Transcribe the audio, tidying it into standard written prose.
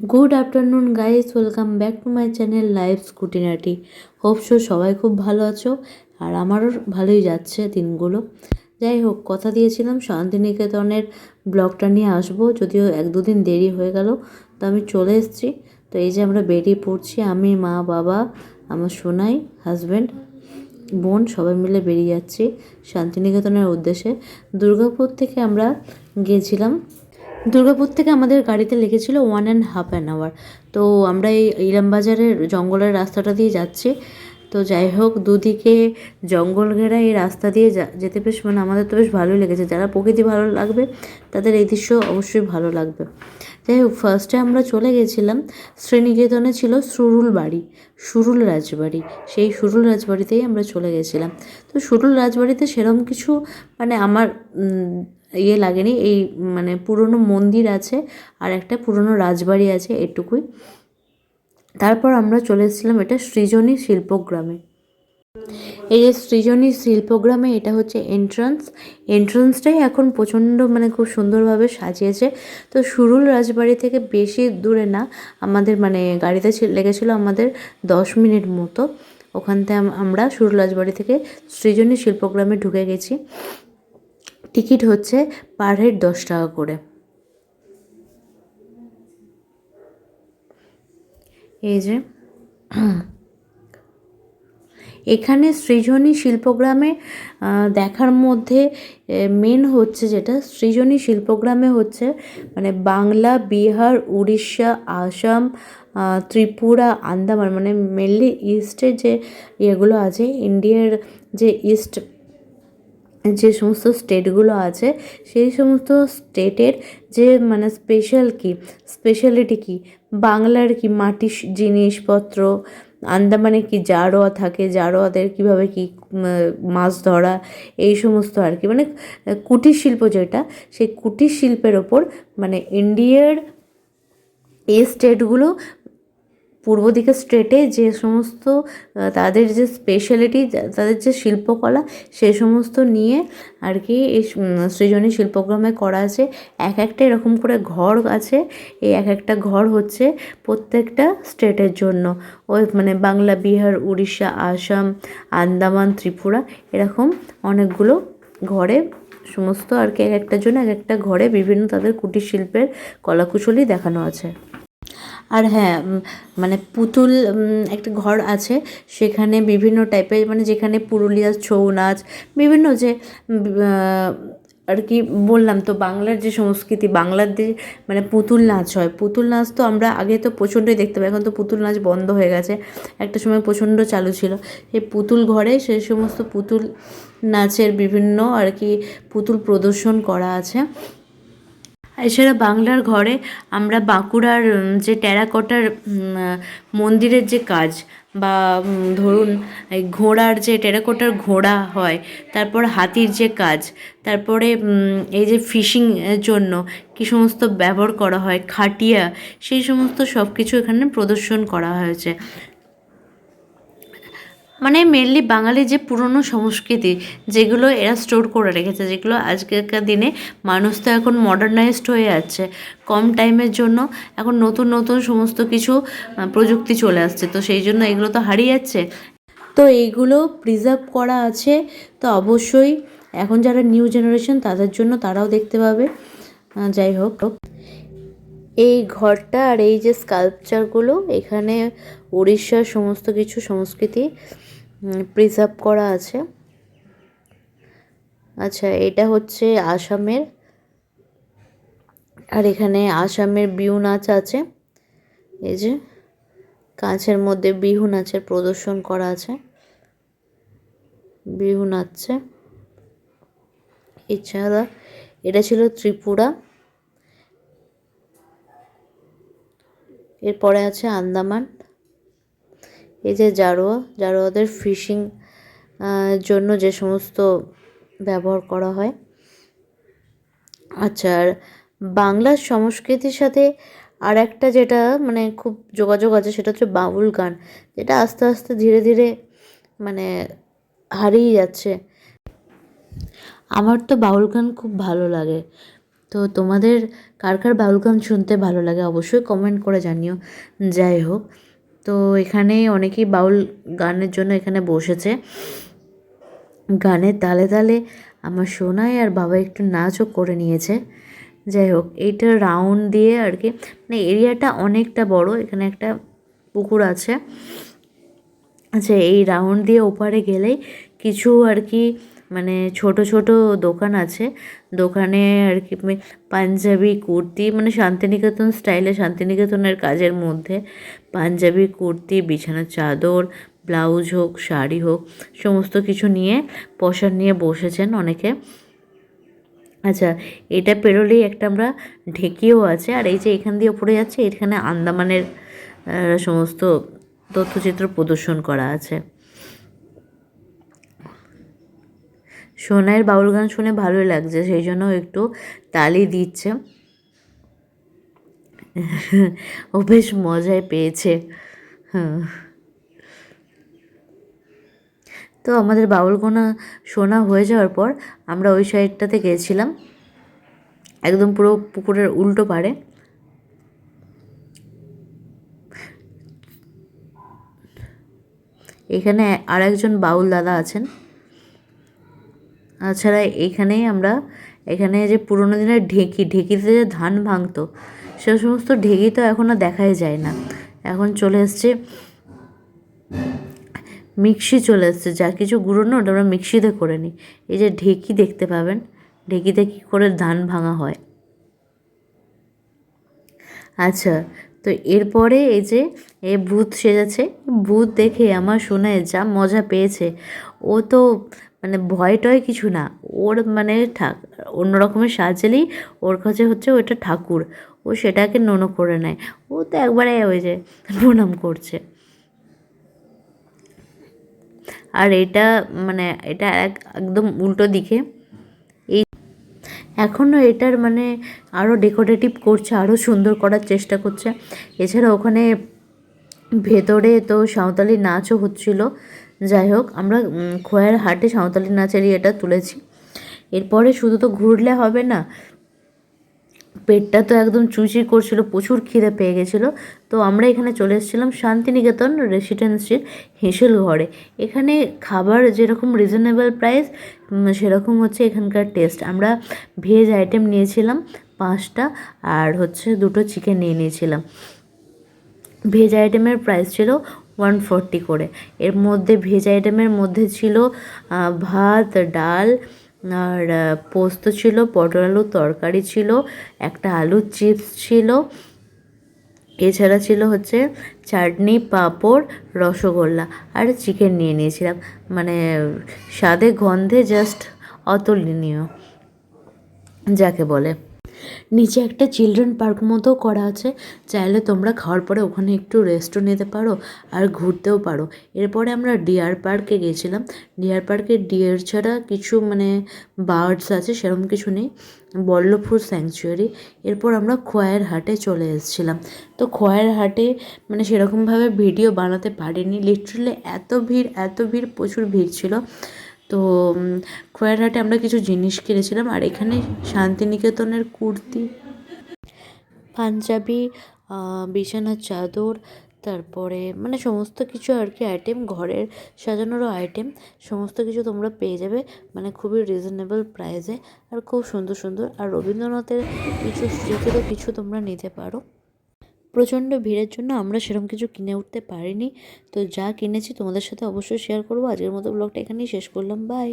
Good afternoon guys, welcome back to my channel live স্কুটিনাটি। Hope so সবাই খুব ভালো আছো, আর আমারও ভালোই যাচ্ছে দিনগুলো। যাই হোক, কথা দিয়েছিলাম শান্তিনিকেতনের ব্লগটা নিয়ে আসবো, যদিও এক দুদিন দেরি হয়ে গেল। তো আমি চলে এসেছি। তো এই যে আমরা বেরিয়ে পড়ছি, আমি, মা, বাবা, আমার সোনাই, হাজব্যান্ড, বোন, সবাই মিলে বেরিয়ে যাচ্ছি শান্তিনিকেতনের উদ্দেশ্যে। দুর্গাপুর থেকে আমরা গিয়েছিলাম। দুর্গাপুর থেকে আমাদের গাড়িতে লেগেছিল 1.5 hour। তো আমরা এই ইলামবাজারের জঙ্গলের রাস্তাটা দিয়ে যাচ্ছি। তো যাই হোক, দুদিকে জঙ্গল ঘেরা এই রাস্তা দিয়ে যেতে বেশ আমাদের তো বেশ ভালোই লেগেছে। যারা প্রকৃতি ভালো লাগবে তাদের এই দৃশ্য অবশ্যই ভালো লাগবে। যাই হোক, ফার্স্টে আমরা চলে গেছিলাম শ্রীনিকেতনে, ছিল সুরুল বাড়ি, সুরুল রাজবাড়ি। সেই সুরুল রাজবাড়িতেই আমরা চলে গেছিলাম। তো সুরুল রাজবাড়িতে সেরকম কিছু আমার লাগেনি। এই পুরনো মন্দির আছে আর একটা পুরনো রাজবাড়ি আছে, এটুকুই। তারপর আমরা চলে এসেছিলাম এটা সৃজনী শিল্পগ্রামে। এই যে সৃজনী শিল্পগ্রামে, এটা হচ্ছে এন্ট্রান্সটাই এখন প্রচণ্ড খুব সুন্দরভাবে সাজিয়েছে। তো সুরুল রাজবাড়ি থেকে বেশি দূরে না, আমাদের গাড়িতে লেগেছিলো আমাদের 10 মিনিট মতো। ওখান থেকে আমরা সুরুল রাজবাড়ি থেকে সৃজনী শিল্পগ্রামে ঢুকে গেছি। টিকিট হচ্ছে পার হেড 10 টাকা করে। এই যে এখানে সৃজনী শিল্পগ্রামে দেখার মধ্যে মেন হচ্ছে যেটা, সৃজনী শিল্পগ্রামে হচ্ছে বাংলা, বিহার, উড়িষ্যা, আসাম, ত্রিপুরা, আন্দামান, মেনলি ইস্টের যে ইয়েগুলো আছে, ইন্ডিয়ার যে ইস্ট যে সমস্ত স্টেটগুলো আছে, সেই সমস্ত স্টেটের যে স্পেশালিটি কী, বাংলার কি মাটির জিনিসপত্র, আন্দামানে কি জারোয়া থাকে, জারোয়াদের কীভাবে কী মাছ ধরা, এই সমস্ত আর কি, কুটির শিল্প যেটা, সেই কুটির শিল্পের ওপর ইন্ডিয়ার এই স্টেটগুলো, পূর্ব দিকের স্টেটে যে সমস্ত তাদের যে স্পেশালিটি, তাদের যে শিল্পকলা, সেই সমস্ত নিয়ে আর কি এই সৃজনী শিল্পগ্রামে করা আছে। এক একটা এরকম করে ঘর আছে। এই এক একটা ঘর হচ্ছে প্রত্যেকটা স্টেটের জন্য। ওই বাংলা, বিহার, উড়িষ্যা, আসাম, আন্দামান, ত্রিপুরা, এরকম অনেকগুলো ঘরে সমস্ত আর কি, এক একটার জন্য এক একটা ঘরে বিভিন্ন তাদের কুটির শিল্পের কলাকুশলী দেখানো আছে। আর হ্যাঁ, পুতুল একটা ঘর আছে, সেখানে বিভিন্ন টাইপের যেখানে পুরুলিয়ার ছৌ নাচ, বিভিন্ন যে আর কি বললাম তো, বাংলার যে সংস্কৃতি, বাংলার যে পুতুল নাচ হয়, পুতুল নাচ তো আমরা আগে তো প্রচণ্ডই দেখতে পাই, এখন তো পুতুল নাচ বন্ধ হয়ে গেছে, একটা সময় প্রচণ্ড চালু ছিল। সেই পুতুল ঘরে সেই সমস্ত পুতুল নাচের বিভিন্ন আর কি পুতুল প্রদর্শন করা আছে। এছাড়া বাংলার ঘরে আমরা বাঁকুড়ার যে টেরাকোটার মন্দিরের যে কাজ, বা ধরুন এই ঘোড়ার যে টেরাকোটার ঘোড়া হয়, তারপর হাতির যে কাজ, তারপরে এই যে ফিশিং এর জন্য কী সমস্ত ব্যবহার করা হয়, খাটিয়া, সেই সমস্ত সব কিছু এখানে প্রদর্শন করা হয়েছে। মেনলি বাঙালির যে পুরনো সংস্কৃতি, যেগুলো এরা স্টোর করে রেখেছে, যেগুলো আজকেরকার দিনে মানুষ তো এখন মডার্নাইজড হয়ে যাচ্ছে, কম টাইমের জন্য এখন নতুন নতুন সমস্ত কিছু প্রযুক্তি চলে আসছে, তো সেই জন্য এগুলো তো হারিয়ে যাচ্ছে। তো এইগুলো প্রিজার্ভ করা আছে। তো অবশ্যই এখন যারা নিউ জেনারেশন, তাদের জন্য তারাও দেখতে পাবে। যাই হোক, এই ঘরটা আর এই যে স্কাল্পচারগুলো, এখানে উড়িষ্যার সমস্ত কিছু সংস্কৃতি প্রিজার্ভ করা আছে। আচ্ছা, এটা হচ্ছে আসামের, আর এখানে আসামের বিহু নাচ আছে। এই যে কাঁচের মধ্যে বিহু নাচের প্রদর্শন করা আছে, বিহু নাচছে। এছাড়া এটা ছিল ত্রিপুরা, এরপরে আছে আন্দামান। এই যে জারোয়াদের ফিশিং জন্য যে সমস্ত ব্যবহার করা হয়। আচ্ছা, আর বাংলার সংস্কৃতির সাথে আর একটা যেটা খুব যোগাযোগ আছে, সেটা হচ্ছে বাউল গান, যেটা আস্তে আস্তে ধীরে ধীরে হারিয়ে যাচ্ছে। আমার তো বাউল গান খুব ভালো লাগে। তো তোমাদের কার কার বাউল গান শুনতে ভালো লাগে অবশ্যই কমেন্ট করে জানিও। যাই হোক, তো এখানে অনেকেই বাউল গানের জন্য এখানে বসেছে। গানের তালে তালে আমার সোনাই আর বাবা একটু নাচও করে নিয়েছে। যাই হোক, এইটা রাউন্ড দিয়ে আর কি, মানে এরিয়াটা অনেকটা বড়, এখানে একটা পুকুর আছে। আচ্ছা, এই রাউন্ড দিয়ে ওপারে গেলেই কিছু আর কি মানে ছোট ছোট দোকান আছে। দোকানে আর কি পাঞ্জাবি কুর্তি, মানে শান্তিনিকেতন স্টাইলে, শান্তিনিকেতনের কাজের মধ্যে পাঞ্জাবি কুর্তি, বিছানার চাদর, ব্লাউজ হোক, শাড়ি হোক, সমস্ত কিছু নিয়ে পসর নিয়ে বসেছেন অনেকে। আচ্ছা, এটা পেরোলেই একটা আমরা ঢেকিও আছে। আর এই যে এখান দিয়ে উপরে যাচ্ছে, এখানে আন্দামানের সমস্ত তথ্যচিত্র প্রদর্শন করা আছে। সোনাইয়ের বাউল গান শুনে ভালোই লাগছে, সেই জন্য একটু তালি দিচ্ছে। ও বেশ মজায় পেয়েছে। হ্যাঁ, তো আমাদের বাউল গান শোনা হয়ে যাওয়ার পর আমরা ওই সাইডটাতে গেছিলাম, একদম পুরো পুকুরের উল্টো পাড়ে। এখানে আর একজন বাউল দাদা আছেন। তাছাড়া এইখানেই আমরা, এখানে যে পুরোনো দিনের ঢেঁকিতে যে ধান ভাঙতো, সে সমস্ত ঢেঁকি তো এখন আর দেখাই যায় না। এখন চলে এসছে মিক্সি, চলে এসছে, যা কিছু গুঁড়ো ওটা আমরা মিক্সিতে করে নিই। এই যে ঢেঁকি দেখতে পাবেন, ঢেঁকিতে কী করে ধান ভাঙা হয়। আচ্ছা, তো এরপরে এই যে ভূত সেজেছে, ভূত দেখে আমার শোনায় যা মজা পেয়েছে। ও তো মানে ভয় টয় কিছু না, ওর মানে অন্য রকমের সাজলেই ওর কাছে হচ্ছে ওইটা ঠাকুর, ও সেটাকে নোনো করে নেয়। ও তো একবারে ওই যে প্রণাম করছে। আর এটা মানে এটা একদম উল্টো দিকে। এই এখনও এটার মানে আরও ডেকোরেটিভ করছে, আরও সুন্দর করার চেষ্টা করছে। এছাড়া ওখানে ভেতরে তো সাঁওতালি নাচও হচ্ছিল। যাই হোক, আমরা খোয়ার হাটে সাঁওতালি নাচের এটা তুলেছি। এরপরে শুধু তো ঘুরলে হবে না, পেটটা তো একদম চুচি করছিল, প্রচুর খিদে পেয়ে গেছিলো। তো আমরা এখানে চলে এসেছিলাম শান্তিনিকেতন রেসিডেন্সির হেঁসেল ঘরে। এখানে খাবার যেরকম রিজনেবল প্রাইস, সেরকম হচ্ছে এখানকার টেস্ট। আমরা ভেজ আইটেম নিয়েছিলাম 5টা, আর হচ্ছে 2টো চিকেন নিয়ে নিয়েছিলাম। ভেজ আইটেমের প্রাইস ছিল 140 করে। এর মধ্যে ভেজ আইটেমের মধ্যে ছিল ভাত, ডাল, আর পোস্ত ছিল, পটল আলুর তরকারি ছিল, একটা আলুর চিপস ছিল, এছাড়া ছিল হচ্ছে চাটনি, পাঁপড়, রসগোল্লা, আর চিকেন নিয়ে নিয়েছিলাম। মানে স্বাদে গন্ধে জাস্ট অতুলনীয় যাকে বলে। নিচে একটা চিলড্রেন পার্ক মতো করা আছে, চাইলে তোমরা খাওয়ার পরে ওখানে একটু রেস্টও নিতে পারো আর ঘুরতেও পারো। এরপরে আমরা ডিয়ার পার্কে গেছিলাম। ডিয়ার পার্কে ডিয়ার ছাড়া কিছু মানে বার্ডস আছে, সেরকম কিছু নেই, বল্লভপুর স্যাংচুয়ারি। এরপর আমরা খোয়াইয়ের হাটে চলে এসেছিলাম। তো খোয়াইয়ের হাটে মানে সেরকমভাবে ভিডিও বানাতে পারিনি, লিটারালি এত ভিড়, প্রচুর ভিড় ছিল। তো খোয়াইয়ের হাটে আমরা কিছু জিনিস কিনেছিলাম। আর এখানে শান্তিনিকেতনের কুর্তি, পাঞ্জাবি, বিছানার চাদর, তারপরে মানে সমস্ত কিছু আর কি আইটেম, ঘরের সাজানোরও আইটেম, সমস্ত কিছু তোমরা পেয়ে যাবে মানে খুবই রিজনেবল প্রাইসে, আর খুব সুন্দর সুন্দর। আর রবীন্দ্রনাথের কিছু স্মৃতিরও কিছু তোমরা নিতে পারো। প্রচণ্ড ভিড়ের জন্য আমরা সেরকম কিছু কিনে উঠতে পারিনি। তো যা কিনেছি তোমাদের সাথে অবশ্যই শেয়ার করবো। আজকের মতো ব্লগটা এখানেই শেষ করলাম। বাই।